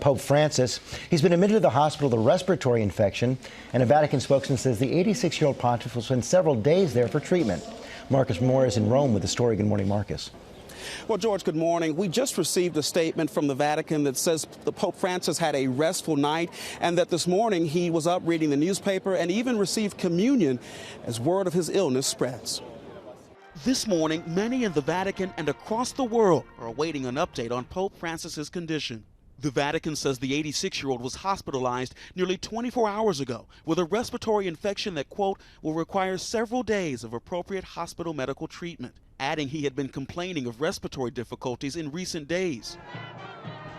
Pope Francis. He's been admitted to the hospital with a respiratory infection, and a Vatican spokesman says the 86-year-old pontiff will spend several days there for treatment. Marcus Moore is in Rome with the story. Good morning, Marcus. Well, George, good morning. We just received a statement from the Vatican that says the Pope Francis had a restful night and that this morning he was up reading the newspaper and even received communion as word of his illness spreads. This morning, many in the Vatican and across the world are awaiting an update on Pope Francis's condition. The Vatican says the 86-year-old was hospitalized nearly 24 hours ago with a respiratory infection that, quote, will require several days of appropriate hospital medical treatment, adding he had been complaining of respiratory difficulties in recent days.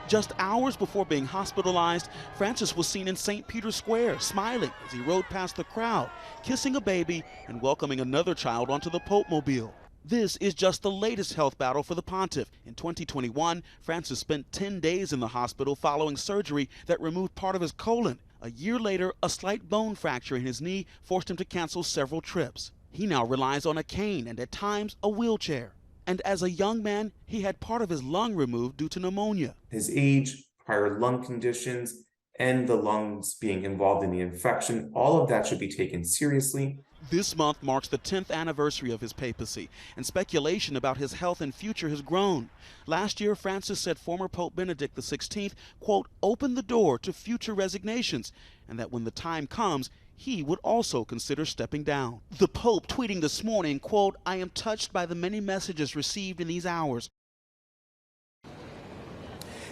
Just hours before being hospitalized, Francis was seen in St. Peter's Square, smiling as he rode past the crowd, kissing a baby and welcoming another child onto the Pope-mobile. This is just the latest health battle for the pontiff. In 2021, Francis spent 10 days in the hospital following surgery that removed part of his colon. A year later, a slight bone fracture in his knee forced him to cancel several trips. He now relies on a cane and at times a wheelchair. And as a young man, he had part of his lung removed due to pneumonia. His age, prior lung conditions, and the lungs being involved in the infection, all of that should be taken seriously. This month marks the 10th anniversary of his papacy, and speculation about his health and future has grown. Last year, Francis said former Pope Benedict XVI, quote, opened the door to future resignations, and that when the time comes, he would also consider stepping down. The Pope tweeting this morning, quote, I am touched by the many messages received in these hours.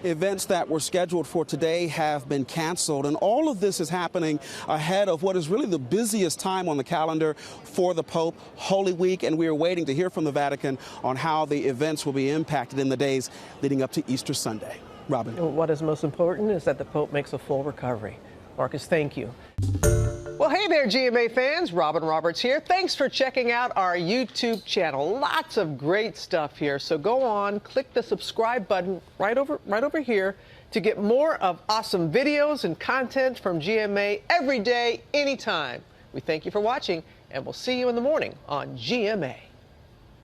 Events that were scheduled for today have been canceled, and all of this is happening ahead of what is really the busiest time on the calendar for the Pope, Holy Week, and we are waiting to hear from the Vatican on how the events will be impacted in the days leading up to Easter Sunday. Robin. What is most important is that the Pope makes a full recovery. Marcus, thank you. Well, hey there, GMA fans. Robin Roberts here. Thanks for checking out our YouTube channel. Lots of great stuff here. So go on, click the subscribe button right over here to get more of awesome videos and content from GMA every day, anytime. We thank you for watching, and we'll see you in the morning on GMA.